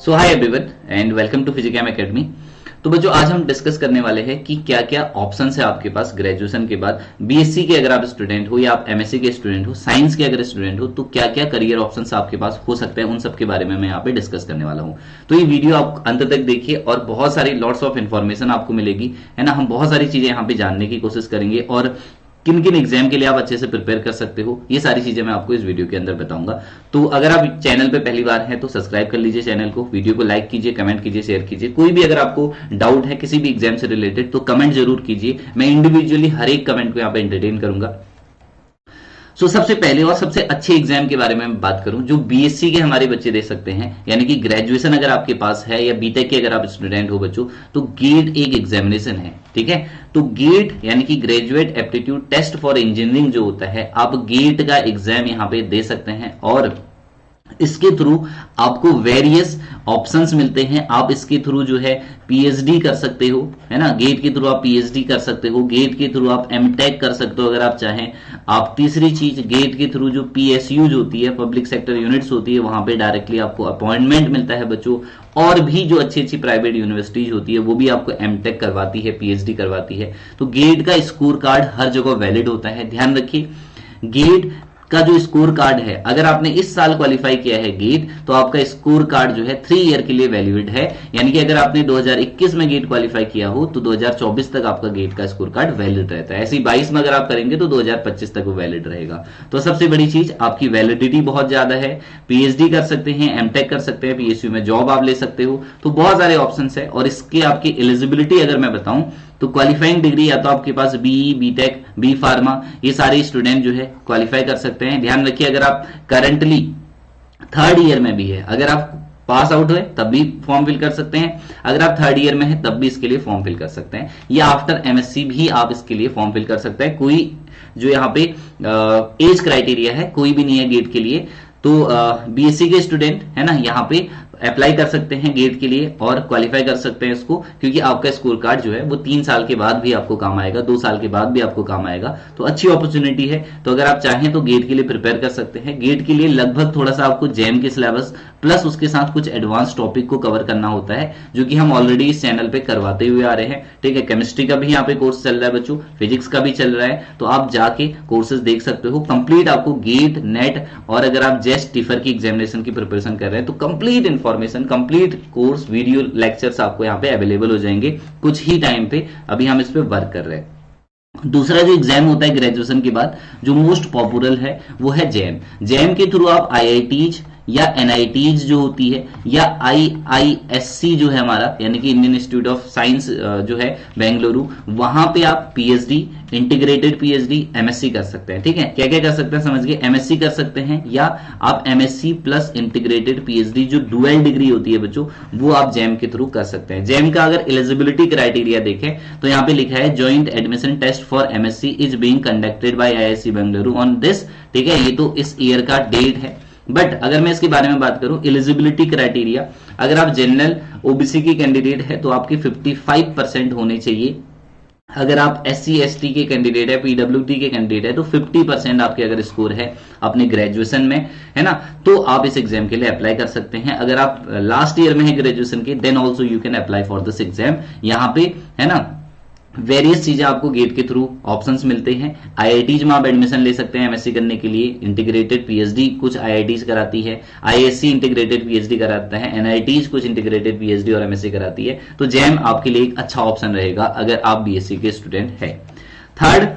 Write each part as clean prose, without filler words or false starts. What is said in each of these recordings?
So hi everyone and welcome to Physicam academy. तो बच्चों आज हम डिस्कस करने वाले हैं कि क्या क्या ऑप्शंस है आपके पास ग्रेजुएशन के बाद। बीएससी के अगर आप स्टूडेंट हो या आप एमएससी के स्टूडेंट हो, साइंस के अगर स्टूडेंट हो, तो क्या क्या करियर ऑप्शंस आपके पास हो सकते हैं, उन सब के बारे में मैं यहाँ पे डिस्कस करने वाला हूँ। तो ये वीडियो आप अंत तक देखिए और बहुत सारी लॉट्स ऑफ इन्फॉर्मेशन आपको मिलेगी, है ना। हम बहुत सारी चीजें यहाँ पे जानने की कोशिश करेंगे और किन किन एग्जाम के लिए आप अच्छे से प्रिपेयर कर सकते हो, ये सारी चीजें मैं आपको इस वीडियो के अंदर बताऊंगा। तो अगर आप चैनल पे पहली बार हैं तो सब्सक्राइब कर लीजिए चैनल को, वीडियो को लाइक कीजिए, कमेंट कीजिए, शेयर कीजिए। कोई भी अगर आपको डाउट है किसी भी एग्जाम से रिलेटेड तो कमेंट जरूर कीजिए, मैं इंडिविजुअली हर एक कमेंट को यहाँ पे एंटरटेन करूंगा। सो सबसे पहले और सबसे अच्छे एग्जाम के बारे में बात करूं जो बीएससी के हमारे बच्चे दे सकते हैं, यानी कि ग्रेजुएशन अगर आपके पास है या बीटेक के अगर आप स्टूडेंट हो बच्चों, तो गेट एक एग्जामिनेशन है, ठीक है। तो गेट यानी कि graduate aptitude test for engineering जो होता है, आप गेट का एग्जाम यहां पे दे सकते हैं और इसके थ्रू आपको वेरियस ऑप्शंस मिलते हैं। आप इसके थ्रू जो है पीएचडी कर सकते हो, है ना। गेट के थ्रू आप पीएचडी कर सकते हो, गेट के थ्रू आप एमटेक कर सकते हो अगर आप चाहें। आप तीसरी चीज, गेट के थ्रू जो पीएसयू जो होती है, पब्लिक सेक्टर यूनिट्स होती है, वहां पे डायरेक्टली आपको अपॉइंटमेंट मिलता है बच्चों। और भी जो अच्छी अच्छी प्राइवेट यूनिवर्सिटीज होती है वो भी आपको एमटेक करवाती है, पीएचडी करवाती है। तो गेट का स्कोर कार्ड हर जगह वैलिड होता है, ध्यान रखिए। गेट का जो स्कोर कार्ड है, अगर आपने इस साल क्वालिफाई किया है गेट, तो आपका स्कोर कार्ड जो है 3 ईयर के लिए वैलिड है। यानी कि अगर आपने 2021 में गेट क्वालिफाई किया हो तो 2024 तक आपका गेट का स्कोर कार्ड वैलिड रहता है। ऐसे ही 22 में अगर आप करेंगे तो 2025 तक वो वैलिड रहेगा। तो सबसे बड़ी चीज आपकी वैलिडिटी बहुत ज्यादा है। पीएचडी कर सकते हैं, एमटेक कर सकते हैं, पीएसयू में जॉब आप ले सकते हो। तो बहुत सारे ऑप्शन है और इसके आपकी एलिजिबिलिटी अगर मैं बताऊं तो क्वालिफाइंग डिग्री या तो आपके पास बीई, बीटेक, बी फार्मा, ये सारे स्टूडेंट जो है क्वालिफाई कर सकते हैं। ध्यान रखिए अगर आप करंटली 3rd ईयर में भी है, अगर आप पास आउट हुए तब भी फॉर्म फिल कर सकते हैं, अगर आप 3rd ईयर में है तब भी इसके लिए फॉर्म फिल कर सकते हैं, या आफ्टर एमएससी भी आप इसके लिए फॉर्म फिल कर सकते हैं। कोई जो यहाँ पे एज क्राइटेरिया है कोई भी नहीं है गेट के लिए। तो बीएससी के स्टूडेंट है ना यहाँ पे अप्लाई कर सकते हैं गेट के लिए और क्वालिफाई कर सकते हैं इसको, क्योंकि आपका स्कोर कार्ड जो है वो 3 साल के बाद भी आपको काम आएगा, 2 साल के बाद भी आपको काम आएगा। तो अच्छी अपॉर्चुनिटी है। तो अगर आप चाहें तो गेट के लिए प्रिपेयर कर सकते हैं। गेट के लिए लगभग थोड़ा सा आपको जेम के सिलेबस प्लस उसके साथ कुछ एडवांस टॉपिक को कवर करना होता है, जो कि हम ऑलरेडी इस चैनल पे करवाते हुए आ रहे हैं, ठीक है। केमिस्ट्री का भी यहाँ पे कोर्स चल रहा है बच्चों, फिजिक्स का भी चल रहा है, तो आप जाके कोर्सेज देख सकते हो। कंप्लीट आपको गेट, नेट और अगर आप जेस्ट टिफर की एग्जामिनेशन की प्रिपरेशन कर रहे हैं तो complete information, complete course, video lectures आपको यहाँ पे अवेलेबल हो जाएंगे कुछ ही टाइम पे। अभी हम इस पे वर्क कर रहे हैं। दूसरा जो एग्जाम होता है ग्रेजुएशन के बाद जो मोस्ट पॉपुलर है वो है जैम। जैम के थ्रू आप आईआईटीज या एनआईटीज जो होती है या आईआईएससी जो है हमारा, यानी कि इंडियन इंस्टीट्यूट ऑफ साइंस जो है बेंगलुरु, वहां पे आप पीएचडी, इंटीग्रेटेड पीएचडी, एमएससी कर सकते हैं, ठीक है। क्या क्या कर सकते हैं समझ गए। एमएससी कर सकते हैं या आप एमएससी प्लस इंटीग्रेटेड पीएचडी जो डुअल डिग्री होती है बच्चों, वो आप जैम के थ्रू कर सकते हैं। जैम का अगर एलिजिबिलिटी क्राइटेरिया देखें तो यहाँ पे लिखा है joint admission test for MSc is being conducted by IISc Bengaluru on this, ठीक है। ये तो इस ईयर का डेट है। बट अगर मैं इसके बारे में बात करूं एलिजिबिलिटी क्राइटेरिया, अगर आप जनरल ओबीसी की कैंडिडेट है तो आपके 55% होने चाहिए। अगर आप एससी एसटी के कैंडिडेट है, पीडब्ल्यूडी के कैंडिडेट है, तो 50% आपके अगर स्कोर है अपने ग्रेजुएशन में, है ना, तो आप इस एग्जाम के लिए अप्लाई कर सकते हैं। अगर आप लास्ट ईयर में है ग्रेजुएशन के, then also you can apply for this exam. यहाँ पे है ना वेरियस चीजें आपको गेट के थ्रू ऑप्शंस मिलते हैं। आईआईटीज में आप एडमिशन ले सकते हैं एमएससी करने के लिए। इंटीग्रेटेड पीएचडी कुछ आईआईटीज कराती है, आईएससी इंटीग्रेटेड पीएचडी कराता है, एनआईटीज कुछ इंटीग्रेटेड पीएचडी और एमएससी कराती है। तो जैम आपके लिए एक अच्छा ऑप्शन रहेगा अगर आप बीएससी के स्टूडेंट है। थर्ड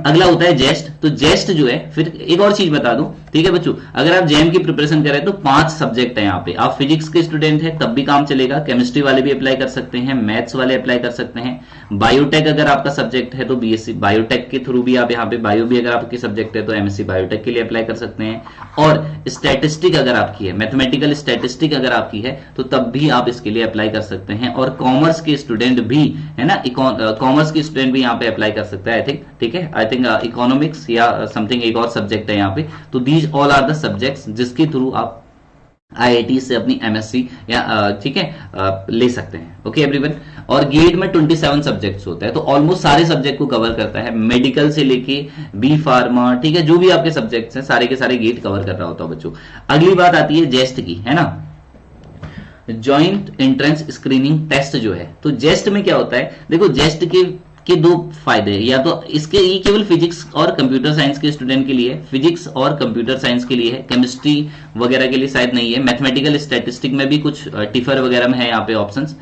अगला होता है जेस्ट। तो जेस्ट जो है, फिर एक और चीज बता दूं, ठीक है बच्चों, अगर आप जेम की प्रिपरेशन करें तो 5 सब्जेक्ट है यहाँ पे। आप फिजिक्स के स्टूडेंट है तब भी काम चलेगा, केमिस्ट्री वाले भी अप्लाई कर सकते हैं, मैथ्स वाले अप्लाई कर सकते हैं, बायोटेक अगर आपका सब्जेक्ट है तो बीएससी बायोटेक के थ्रू भी आप यहाँ पे, बायो भी अगर आपकी सब्जेक्ट है तो एमएससी बायोटेक के लिए अप्लाई कर सकते हैं। और स्टैटिस्टिक अगर आपकी है, मैथमेटिकल स्टैटिस्टिक अगर आपकी है तो तब भी आप इसके लिए अप्लाई कर सकते हैं। और कॉमर्स के स्टूडेंट भी है ना, कॉमर्स के स्टूडेंट भी यहाँ पे अप्लाई कर सकता है, आई थिंक, ठीक है। आई थिंक इकोनॉमिक्स या समथिंग एक और सब्जेक्ट है यहाँ पे। तो these all are the subjects जिसके थ्रू आप आईआईटी से अपनी एमएससी या ठीक है ले सकते हैं। Okay everyone. और गेट में 27 सब्जेक्ट्स होता है, तो ऑलमोस्ट सारे सब्जेक्ट को कवर करता है, मेडिकल से लेके बी फार्मा, ठीक है, जो भी आपके सब्जेक्ट्स हैं सारे के सारे गेट कवर कर रहा होता है बच्चों। अगली बात आती है जेस्ट की, है ना। जॉइंट एंट्रेंस स्क्रीनिंग टेस्ट जो है, तो जेस्ट में क्या होता है, देखो जेस्ट के दो फायदे हैं। या तो इसके ये केवल फिजिक्स और कंप्यूटर साइंस के स्टूडेंट के लिए है, फिजिक्स और कंप्यूटर साइंस के लिए है, केमिस्ट्री वगैरह के लिए शायद नहीं है, मैथमेटिकल स्टैटिस्टिक में भी कुछ टिफर वगैरह में है यहाँ पे ऑप्शंस।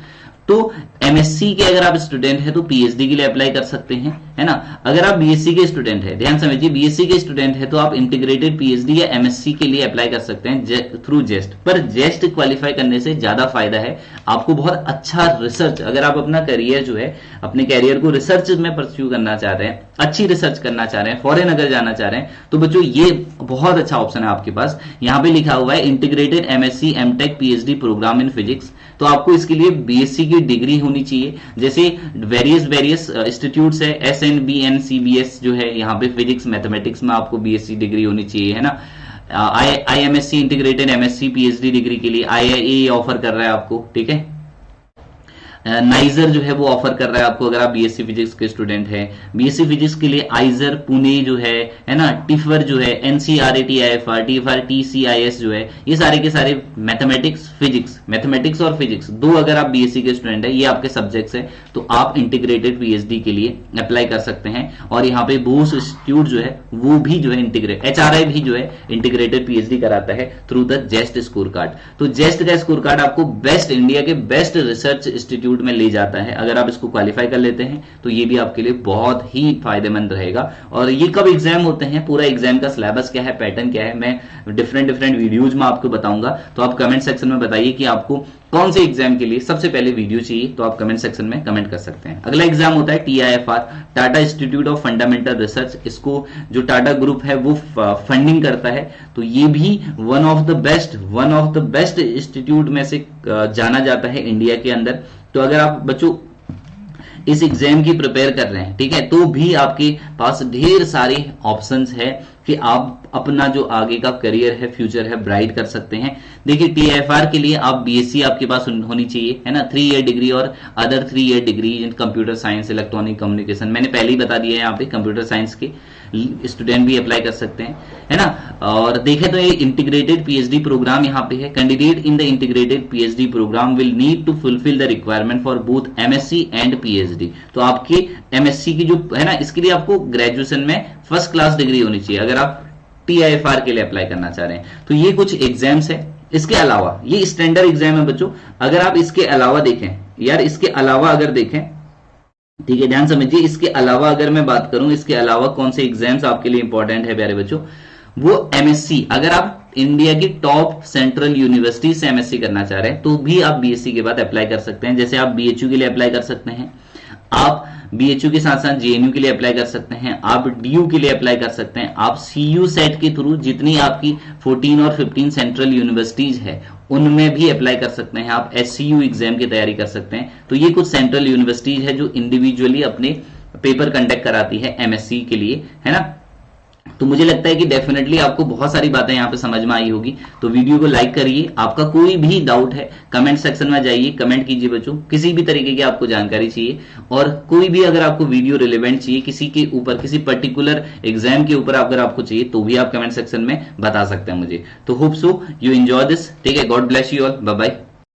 तो एमएससी के अगर आप स्टूडेंट है तो पीएचडी के लिए अप्लाई कर सकते हैं, है ना। अगर आप बीएससी के स्टूडेंट है, ध्यान समझिए, बीएससी के स्टूडेंट है तो आप इंटीग्रेटेड पीएचडी या एमएससी के लिए अप्लाई कर सकते हैं थ्रू जेस्ट। पर जेस्ट क्वालिफाई करने से ज्यादा फायदा है आपको, बहुत अच्छा रिसर्च, अगर आप अपना करियर जो है, अपने कैरियर को रिसर्च में परस्यू करना चाह रहे हैं, अच्छी रिसर्च करना चाह रहे हैं, फॉरेन अगर जाना चाह रहे हैं, तो बच्चों ये बहुत अच्छा ऑप्शन है आपके पास। यहाँ पे लिखा हुआ है integrated MSc MTech PhD program in physics. तो आपको इसके लिए बीएससी की डिग्री होनी चाहिए, जैसे वेरियस इंस्टीट्यूट्स है, एसएनबीएन सीबीएस जो है, यहाँ पे फिजिक्स मैथमेटिक्स में आपको बीएससी डिग्री होनी चाहिए, है ना। आईएमएससी इंटीग्रेटेड एमएससी पीएचडी डिग्री के लिए आईआईए ऑफर कर रहा है आपको, ठीक है। नाइजर जो है वो ऑफर कर रहा है आपको, अगर आप बीएससी फिजिक्स के स्टूडेंट हैं। बीएससी फिजिक्स के लिए आइजर पुणे जो है ना, टिफर जो है, एनसीआरटी आईएफआर, टीएफआर, टीसीआईएस जो है, ये सारे के सारे मैथमेटिक्स फिजिक्स, मैथमेटिक्स और फिजिक्स दो अगर आप बीएससी के स्टूडेंट है, ये आपके सब्जेक्ट्स है, तो आप इंटीग्रेटेड पीएचडी के लिए अप्लाई कर सकते हैं। और यहाँ पे बोस इंस्टीट्यूट जो है वो भी जो है इंटीग्रेट, एचआरआई भी जो है इंटीग्रेटेड पीएचडी कराता है थ्रू द जेस्ट स्कोर कार्ड। तो जेस्ट का स्कोर कार्ड आपको बेस्ट, इंडिया के बेस्ट रिसर्च इंस्टीट्यूट में ले जाता है। अगर आप इसको क्वालिफाई कर लेते हैं तो ये भी आपके लिए बहुत ही फायदेमंद रहेगा। और ये कब एग्जाम होते हैं, पूरा एग्जाम का सिलेबस क्या है, पैटर्न क्या है, मैं डिफरेंट वीडियोज में आपको बताऊंगा। तो आप कमेंट सेक्शन में बताइए कि आपको कौन से एग्जाम के लिए सबसे पहले वीडियो चाहिए, तो आप कमेंट सेक्शन में कमेंट कर सकते हैं। अगला एग्जाम होता है TIFR, Tata institute of fundamental research. इसको जो टाटा ग्रुप है वो फंडिंग करता है, तो ये भी one of the best institute में से जाना जाता है इंडिया के अंदर। तो अगर आप बच्चों इस एग्जाम की प्रिपेयर कर रहे हैं, ठीक है, तो भी आपके पास ढेर सारे ऑप्शंस है कि आप अपना जो आगे का करियर है, फ्यूचर है, ब्राइट कर सकते हैं। देखिए टीएफआर के लिए आप बीएससी आपके पास होनी चाहिए, है ना, 3 ईयर डिग्री और other 3 year degree in computer science, electronic communication. मैंने पहले ही बता दिया है, यहाँ पे कंप्यूटर साइंस के स्टूडेंट भी अप्लाई कर सकते हैं, है ना। और देखें तो ये इंटीग्रेटेड पीएचडी प्रोग्राम यहाँ पे है। Candidate in the integrated PhD program will need to fulfil the requirement for both MSc and PhD. तो आपके एमएससी की जो है ना, इसके लिए आपको ग्रेजुएशन में फर्स्ट क्लास डिग्री होनी चाहिए अगर आप टीआईएफआर के लिए अप्लाई करना चाह रहे हैं। तो ये कुछ एग्जाम्स है। इसके अलावा ये स्टैंडर्ड एग्जाम है बच्चों। अगर आप इसके अलावा देखें यार, इसके अलावा अगर देखें, ठीक है, ध्यान समझिए, इसके अलावा अगर मैं बात करूं, इसके अलावा कौन से एग्जाम्स आपके लिए इंपॉर्टेंट है प्यारे बच्चों, वो एमएससी। अगर आप इंडिया की टॉप सेंट्रल यूनिवर्सिटी से एमएससी करना चाह रहे हैं तो भी आप बीएससी के बाद अप्लाई कर सकते हैं। जैसे आप बीएचयू के लिए अप्लाई कर सकते हैं, आप बीएचयू के साथ साथ जेएनयू के लिए अप्लाई कर सकते हैं, आप डीयू के लिए अप्लाई कर सकते हैं, आप सीयू सेट के थ्रू जितनी आपकी 14 और 15 सेंट्रल यूनिवर्सिटीज है उनमें भी अप्लाई कर सकते हैं, आप एससीयू एग्जाम की तैयारी कर सकते हैं। तो ये कुछ सेंट्रल यूनिवर्सिटीज है जो इंडिविजुअली अपने पेपर कंडक्ट कराती है एमएससी के लिए, है ना। तो मुझे लगता है कि डेफिनेटली आपको बहुत सारी बातें यहाँ पे समझ में आई होगी। तो वीडियो को लाइक करिए, आपका कोई भी डाउट है कमेंट सेक्शन में जाइए, कमेंट कीजिए बच्चों, किसी भी तरीके की आपको जानकारी चाहिए और कोई भी अगर आपको वीडियो रिलेवेंट चाहिए किसी के ऊपर, किसी पर्टिकुलर एग्जाम के ऊपर अगर आपको चाहिए तो भी आप कमेंट सेक्शन में बता सकते हैं मुझे। तो hope so you enjoy this, ठीक है। God bless you all, bye bye.